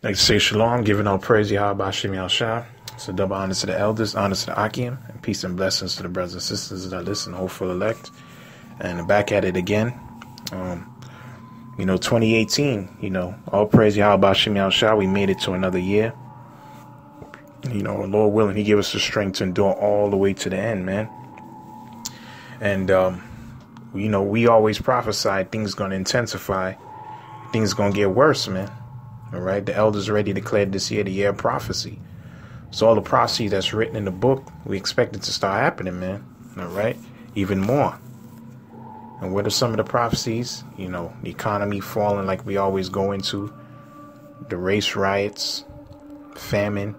Like to say shalom, giving all praise Yahawashi. So double honor to the elders, honor to the Akim, and peace and blessings to the brothers and sisters that listen, hopeful elect. And back at it again. 2018, all praise Yahawashi. We made it to another year. Lord willing, he gave us the strength to endure all the way to the end, man. And, we always prophesied things going to intensify. Things going to get worse, man. All right. The elders already declared this year the year of prophecy. So all the prophecy that's written in the book, we expect it to start happening, man. All right. Even more. And what are some of the prophecies? The economy falling like we always go into. The race riots. Famine.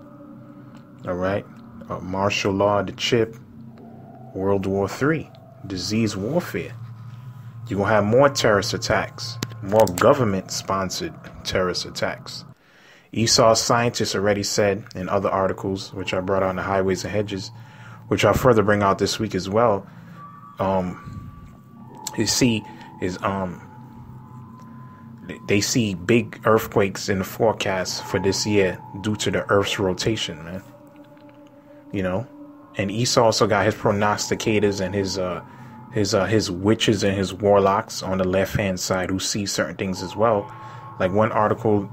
All right. Martial law, the chip. World War III. Disease warfare. You're going to have more terrorist attacks. More government-sponsored terrorist attacks. Esau scientists already said in other articles, which I brought on the highways and hedges, which I'll further bring out this week as well. They see big earthquakes in the forecast for this year due to the Earth's rotation, man. And Esau also got his prognosticators and his witches and his warlocks on the left-hand side who see certain things as well. Like one article,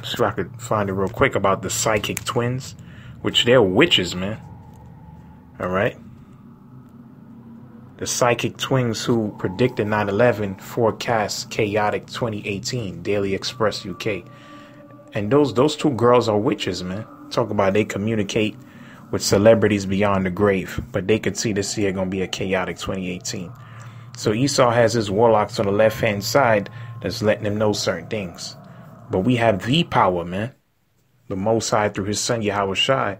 see if I could find it real quick, about the psychic twins, which they're witches, man. All right. The psychic twins who predicted 9/11 forecast chaotic 2018, Daily Express UK. And those two girls are witches, man. Talk about they communicate with celebrities beyond the grave, but they could see this year gonna be a chaotic 2018. So Esau has his warlocks on the left-hand side that's letting him know certain things. But we have the power, man. The Most High through his son Yahawashi.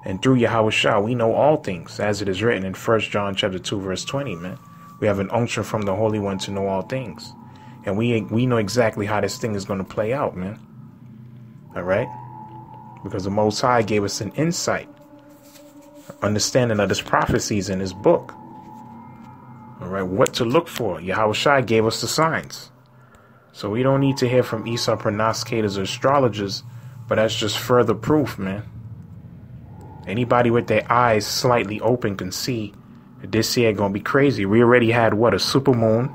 And through Yahawashi, we know all things, as it is written in 1 John chapter 2, verse 20, man. We have an unction from the Holy One to know all things. And we know exactly how this thing is going to play out, man. All right? Because the Most High gave us an insight, understanding of his prophecies in his book. All right, what to look for. Yahawashi gave us the signs. So we don't need to hear from Esau prognosticators or astrologers, but that's just further proof, man. Anybody with their eyes slightly open can see that this year gonna be crazy. We already had, a super moon.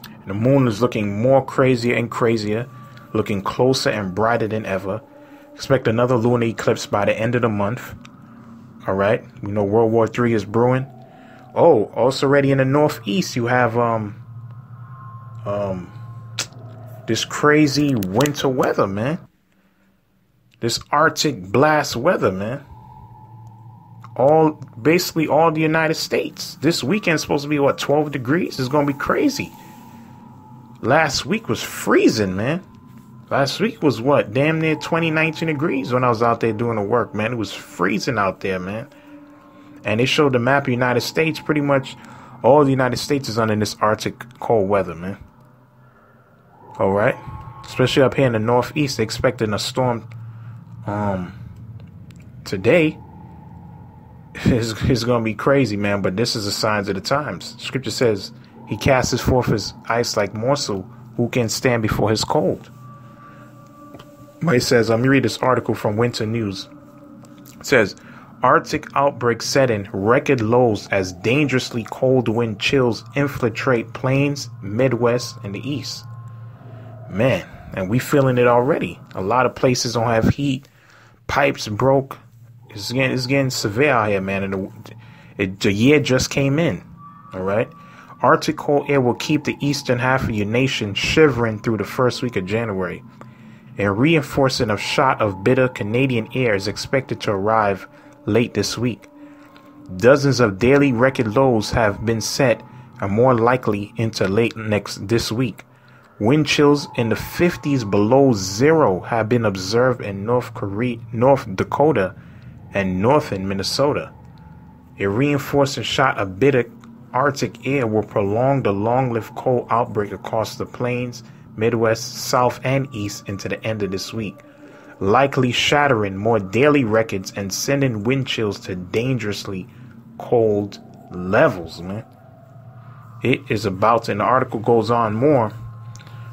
And the moon is looking more crazier and crazier, looking closer and brighter than ever. Expect another lunar eclipse by the end of the month. All right, we know World War III is brewing. Oh, also already in the northeast, you have this crazy winter weather, man. This Arctic blast weather, man. Basically all the United States. This weekend's supposed to be 12 degrees? It's gonna be crazy. Last week was freezing, man. Last week was damn near 19 degrees when I was out there doing the work, man. It was freezing out there, man. And they showed the map of the United States. Pretty much all the United States is under this Arctic cold weather, man. All right. Especially up here in the northeast, they're expecting a storm today. It's going to be crazy, man. But this is the signs of the times. Scripture says he casts forth his ice like morsel. Who can stand before his cold? But it says, let me read this article from Winter News. It says, Arctic outbreak setting record lows as dangerously cold wind chills infiltrate plains, Midwest, and the East. Man, and we feeling it already. A lot of places don't have heat. Pipes broke. It's getting severe out here, man. And the year just came in. All right. Arctic cold air will keep the eastern half of your nation shivering through the first week of January. A reinforcing of shot of bitter Canadian air is expected to arrive late this week. Dozens of daily record lows have been set and more likely into late this week. Wind chills in the 50s below zero have been observed in North Dakota and northern Minnesota. A reinforcing shot of bitter Arctic air will prolong the long-lived cold outbreak across the plains, Midwest, South, and East into the end of this week, likely shattering more daily records and sending wind chills to dangerously cold levels, man. It is about to, and the article goes on more,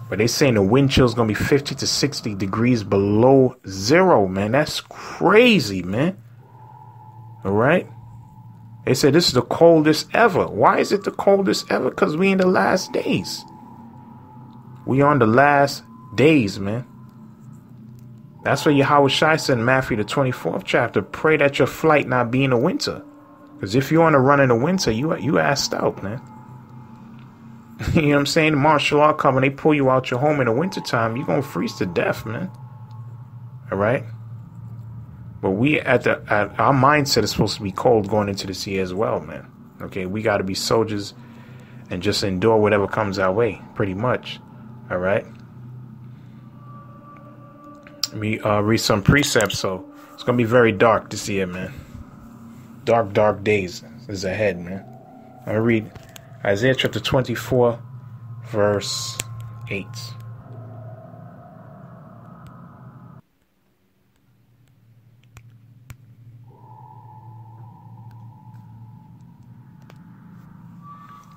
But they saying the wind chill is going to be 50 to 60 degrees below zero, man. That's crazy, man. All right. They said this is the coldest ever. Why is it the coldest ever? Because we in the last days. We on the last days, man. That's what Yahawashi said in Matthew the 24th chapter. Pray that your flight not be in the winter. Because if you want to run in the winter, you assed out, man. You know what I'm saying? The martial law come and they pull you out your home in the wintertime, you're going to freeze to death, man. All right? But we our mindset is supposed to be cold going into this year as well, man. Okay? We got to be soldiers and just endure whatever comes our way, pretty much. All right? Let me read some precepts. So it's going to be very dark this year, man. Dark, dark days is ahead, man. I'm going to read Isaiah chapter 24, verse 8.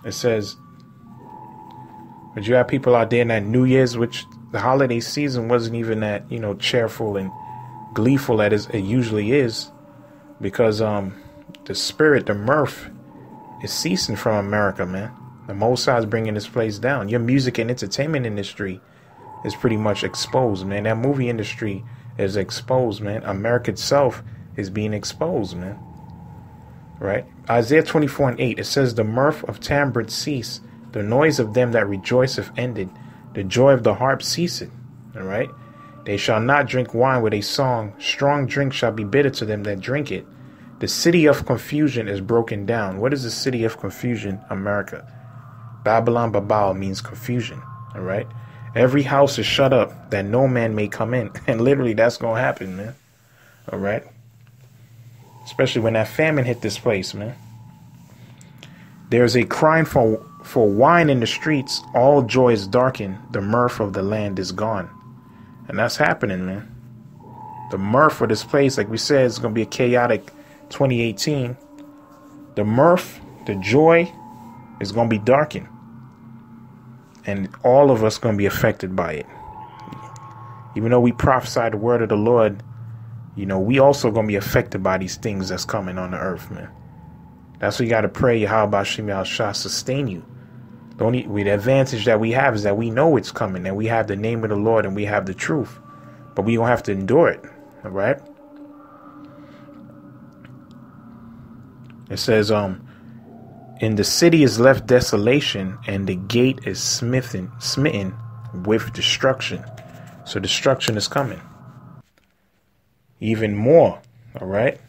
It says, but you have people out there in that New Year's, which the holiday season wasn't even that, cheerful and gleeful as it usually is, because the spirit, the mirth, is ceasing from America, man. The Most High is bringing this place down. Your music and entertainment industry is pretty much exposed, man. That movie industry is exposed, man. America itself is being exposed, man. Right? Isaiah 24:8, it says, the mirth of timbrel cease, the noise of them that rejoiceth ended, the joy of the harp ceaseth. All right? They shall not drink wine with a song. Strong drink shall be bitter to them that drink it. The city of confusion is broken down. What is the city of confusion? America. Babylon, Babal means confusion. All right. Every house is shut up that no man may come in. And literally that's going to happen, man. All right. Especially when that famine hit this place, man. There's a crying for wine in the streets. All joy is darkened. The mirth of the land is gone. And that's happening, man. The mirth of this place, like we said, is going to be a chaotic 2018. The mirth, the joy is going to be darkened, and all of us going to be affected by it. Even though we prophesy the word of the Lord, we also going to be affected by these things that's coming on the earth, man. That's what you got to pray. Yahawashi sustain you. The advantage that we have is that we know it's coming, and we have the name of the Lord, and we have the truth, but we don't have to endure it. All right. It says, in the city is left desolation, and the gate is smitten with destruction. So destruction is coming. Even more. All right.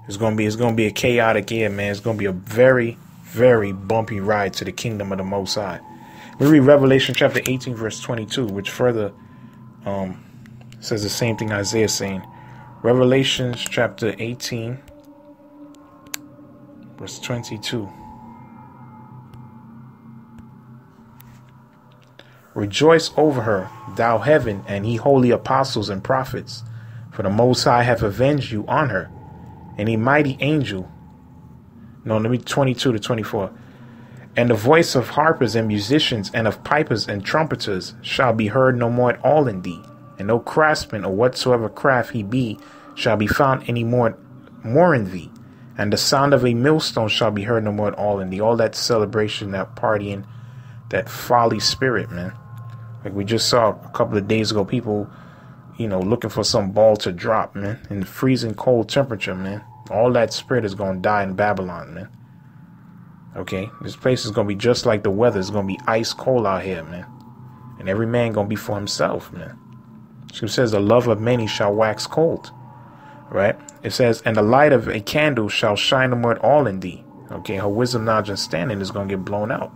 It's gonna be a chaotic year, man. It's gonna be a very, very bumpy ride to the kingdom of the Most High. We read Revelation chapter 18, verse 22, which further says the same thing Isaiah is saying. Revelation chapter 18. Verse 22. Rejoice over her, thou heaven, and ye holy apostles and prophets, for the Most High hath avenged you on her, and a mighty angel. 22 to 24. And the voice of harpers and musicians, and of pipers and trumpeters, shall be heard no more at all in thee, and no craftsman or whatsoever craft he be shall be found any more in thee. And the sound of a millstone shall be heard no more at all in thee. All that celebration, that partying, that folly spirit, man. Like we just saw a couple of days ago, people, looking for some ball to drop, man. In the freezing cold temperature, man. All that spirit is going to die in Babylon, man. Okay? This place is going to be just like the weather. It's going to be ice cold out here, man. And every man going to be for himself, man. So it says the love of many shall wax cold. Right? It says, and the light of a candle shall shine no more at all in thee. Okay, her wisdom, knowledge, and standing is going to get blown out.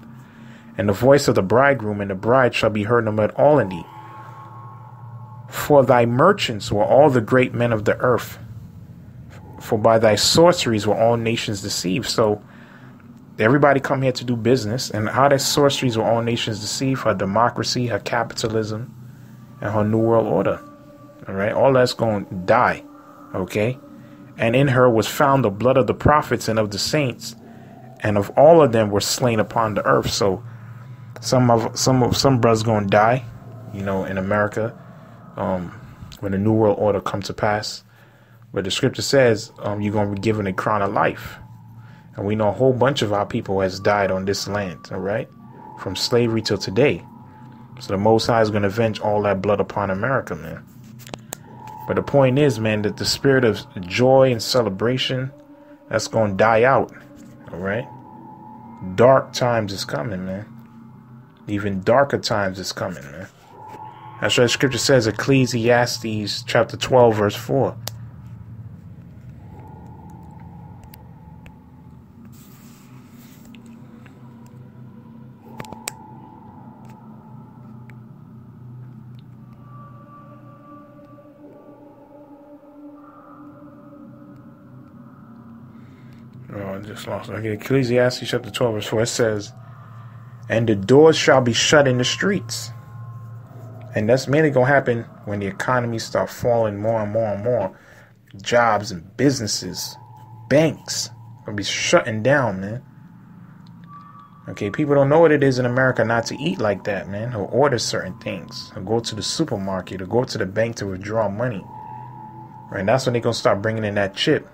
And the voice of the bridegroom and the bride shall be heard no more at all in thee. For thy merchants were all the great men of the earth. For by thy sorceries were all nations deceived. So everybody come here to do business. And how thy sorceries were all nations deceived? Her democracy, her capitalism, and her new world order. All right, all that's going to die. Okay, and in her was found the blood of the prophets and of the saints, and of all of them were slain upon the earth. So Some brothers gonna die, in America, when the New World Order come to pass. But the scripture says, you're gonna be given a crown of life. And we know a whole bunch of our people has died on this land, all right? From slavery till today. So the Most High is going to avenge all that blood upon America, man. But the point is, man, that the spirit of joy and celebration, that's going to die out, all right? Dark times is coming, man. Even darker times is coming, man. That's what the scripture says, Ecclesiastes chapter 12, verse 4. Oh, I just lost it. Okay, Ecclesiastes chapter 12, verse 4, it says, and the doors shall be shut in the streets. And that's mainly going to happen when the economy starts falling more and more and more. Jobs and businesses, banks, going to be shutting down, man. Okay, people don't know what it is in America not to eat like that, man. Or order certain things. Or go to the supermarket. Or go to the bank to withdraw money. Right, that's when they're going to start bringing in that chip.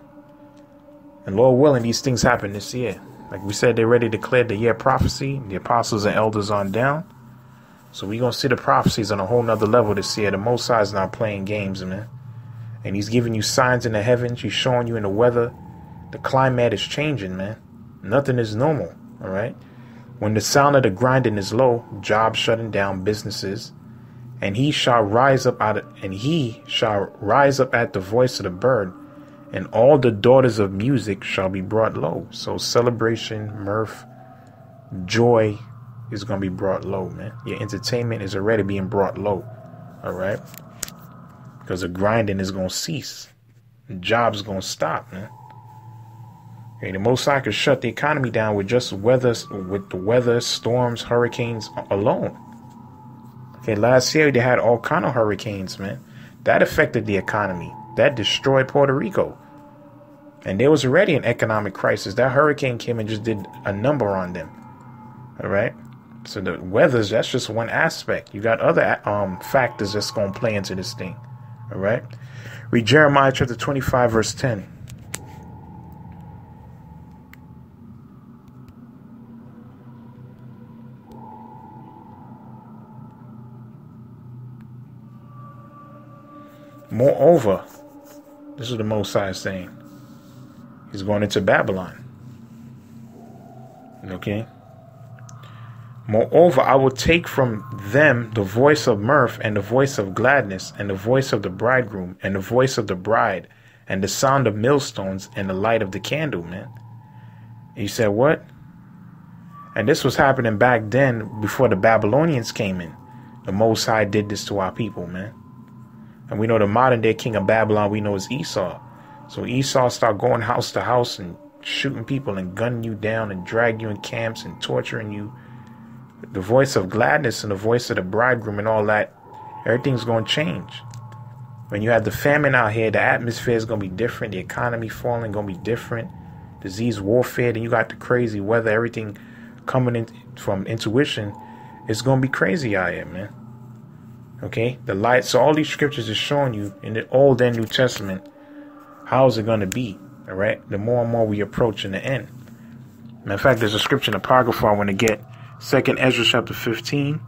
And Lord willing, these things happen this year. Like we said, they already declared the year of prophecy. The apostles and elders on down. So we're going to see the prophecies on a whole nother level this year. The Most High is not playing games, man. And he's giving you signs in the heavens. He's showing you in the weather. The climate is changing, man. Nothing is normal, all right? When the sound of the grinding is low, jobs shutting down, businesses. And he shall rise up at the voice of the bird. And all the daughters of music shall be brought low. So celebration, mirth, joy is going to be brought low, man. Your entertainment is already being brought low. All right. Because the grinding is going to cease. The jobs going to stop, man. Okay, the Most High could shut the economy down with just the weather, storms, hurricanes alone. Okay, last year they had all kind of hurricanes, man. That affected the economy. That destroyed Puerto Rico. And there was already an economic crisis. That hurricane came and just did a number on them. All right. So the weather's, that's just one aspect. You got other factors that's going to play into this thing. All right. Read Jeremiah chapter 25, verse 10. Moreover, this is the Most High saying. He's going into Babylon. Okay. Moreover, I will take from them the voice of mirth and the voice of gladness and the voice of the bridegroom and the voice of the bride and the sound of millstones and the light of the candle, man. And you said, what? And this was happening back then before the Babylonians came in. The Most High did this to our people, man. And we know the modern day king of Babylon, we know is Esau. So Esau started going house to house and shooting people and gunning you down and dragging you in camps and torturing you. The voice of gladness and the voice of the bridegroom and all that, everything's going to change. When you have the famine out here, the atmosphere is going to be different. The economy falling going to be different. Disease warfare, then you got the crazy weather, everything coming in from intuition. It's going to be crazy out here, man. Okay, the light. So all these scriptures is showing you in the Old and New Testament, how is it going to be? All right, the more and more we approach in the end. Matter of fact, there's a scripture in the Apocrypha I want to get. 2nd Ezra chapter 15.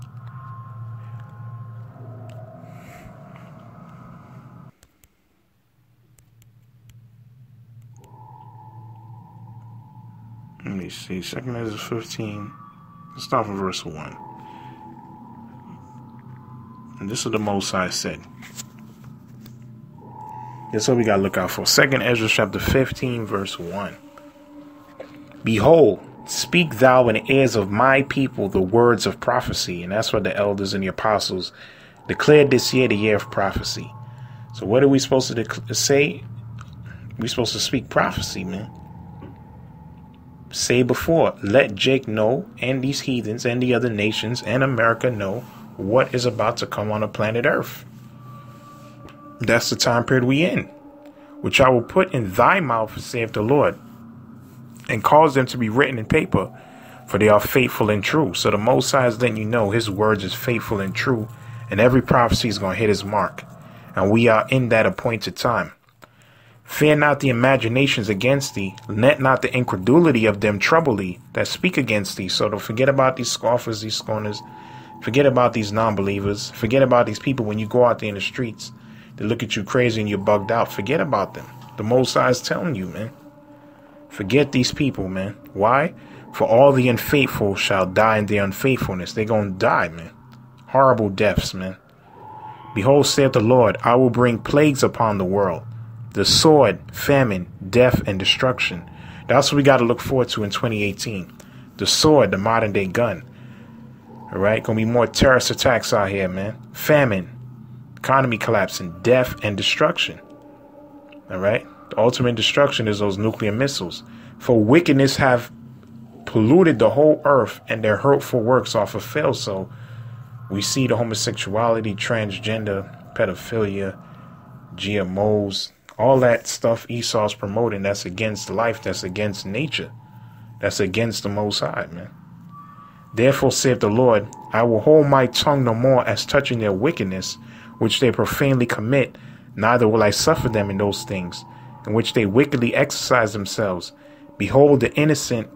Let me see. 2nd Ezra 15. Let's start from verse 1. And this is what the Most High said. That's what we got to look out for. 2nd Ezra chapter 15, verse 1. Behold, speak thou in the ears of my people the words of prophecy. And that's what the elders and the apostles declared this year, the year of prophecy. So what are we supposed to say? We're supposed to speak prophecy, man. Say before, let Jake know, and these heathens and the other nations and America know what is about to come on the planet Earth. That's the time period we in, which I will put in thy mouth, saith the Lord, and cause them to be written in paper, for they are faithful and true. So the Most High is letting you know his words is faithful and true, and every prophecy is going to hit his mark. And we are in that appointed time. Fear not the imaginations against thee, let not the incredulity of them trouble thee that speak against thee. So don't forget about these scoffers, these scorners. Forget about these non-believers. Forget about these people when you go out there in the streets. They look at you crazy and you're bugged out. Forget about them. The Most High is telling you, man. Forget these people, man. Why? For all the unfaithful shall die in their unfaithfulness. They're going to die, man. Horrible deaths, man. Behold, saith the Lord, I will bring plagues upon the world. The sword, famine, death, and destruction. That's what we got to look forward to in 2018. The sword, the modern day gun. All right? Going to be more terrorist attacks out here, man. Famine, economy collapsing, death, and destruction. All right? The ultimate destruction is those nuclear missiles. For wickedness have polluted the whole earth, and their hurtful works are fulfilled. So we see the homosexuality, transgender, pedophilia, GMOs, all that stuff Esau's promoting that's against life, that's against nature, that's against the Most High, man. Therefore saith the Lord, I will hold my tongue no more as touching their wickedness, which they profanely commit, neither will I suffer them in those things, in which they wickedly exercise themselves. Behold, the innocent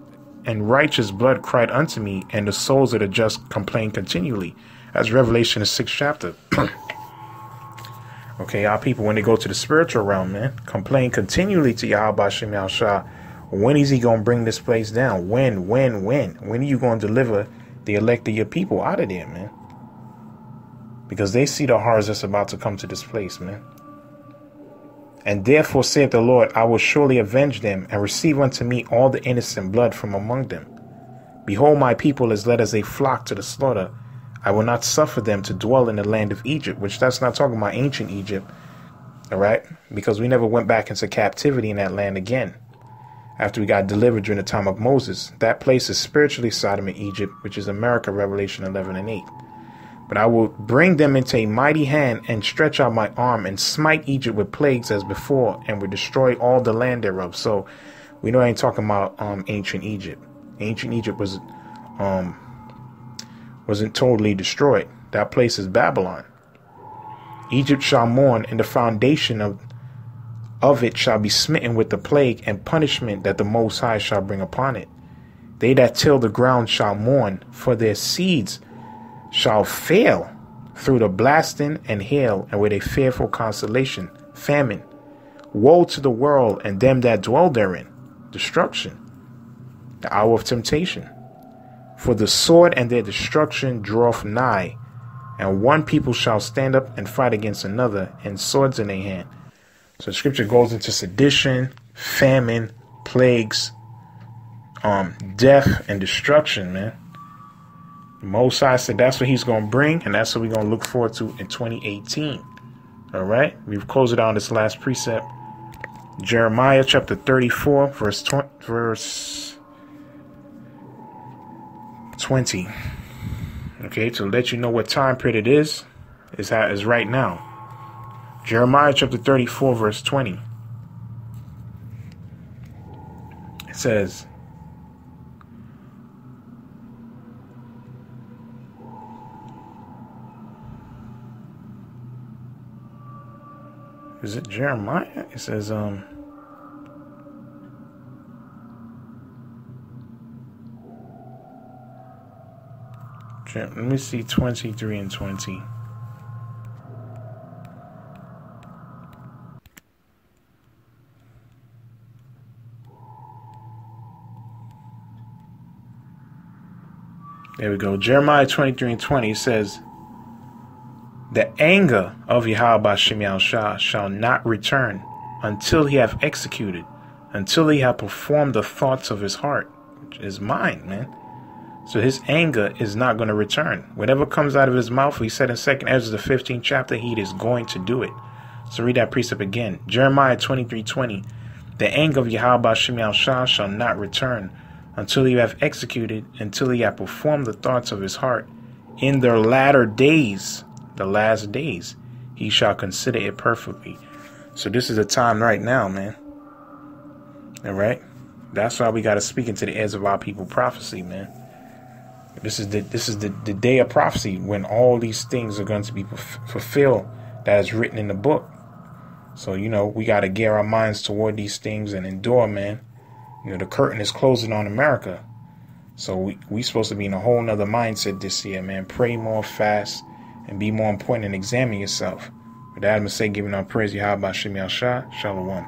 and righteous blood cried unto me, and the souls of the just complain continually. That's Revelation, the 6th chapter. Okay, our people, when they go to the spiritual realm, man, complain continually to Yahawashi. When is he going to bring this place down? When? When are you going to deliver the elect of your people out of there, man? Because they see the horrors that's about to come to this place, man. And therefore saith the Lord, I will surely avenge them, and receive unto me all the innocent blood from among them. Behold, my people is led as a flock to the slaughter. I will not suffer them to dwell in the land of Egypt, which that's not talking about ancient Egypt, all right? Because we never went back into captivity in that land again after we got delivered during the time of Moses. That place is spiritually Sodom and Egypt, which is America, Revelation 11 and 8. But I will bring them into a mighty hand and stretch out my arm and smite Egypt with plagues as before, and will destroy all the land thereof. So we know I ain't talking about ancient Egypt. Ancient Egypt wasn't totally destroyed. That place is Babylon. Egypt shall mourn, and the foundation of it shall be smitten with the plague and punishment that the Most High shall bring upon it. They that till the ground shall mourn, for their seeds shall fail through the blasting and hail, and with a fearful consolation, famine. Woe to the world and them that dwell therein, destruction, the hour of temptation. For the sword and their destruction draweth nigh, and one people shall stand up and fight against another, and swords in their hand. So scripture goes into sedition, famine, plagues, death, and destruction, man. The Most High said that's what he's going to bring, and that's what we're going to look forward to in 2018. All right? We've closed it on this last precept. Jeremiah chapter 34, verse 20. Okay, to let you know what time period it is right now. Jeremiah chapter 34, verse 20. It says, is it Jeremiah? It says, let me see, 23 and 20. There we go. Jeremiah 23 and 20 says, the anger of Yahawashi shall not return until he have executed, until he have performed the thoughts of his heart, which is mine, man. So his anger is not going to return. Whatever comes out of his mouth, he said in 2nd Ezra, the 15th chapter, he is going to do it. So read that precept again. Jeremiah 23:20. The anger of Yahawashi shall not return until he have executed, until he have performed the thoughts of his heart. In their latter days, the last days, he shall consider it perfectly. So this is a time right now, man. All right? That's why we got to speak into the ears of our people prophecy, man. This is the day of prophecy when all these things are going to be fulfilled that is written in the book. So, we got to gear our minds toward these things and endure, man. The curtain is closing on America. So we supposed to be in a whole nother mindset this year, man. Pray more, fast, and be more important and examine yourself. With that, I'm going to say, giving our praise, Yahawah, Shalom.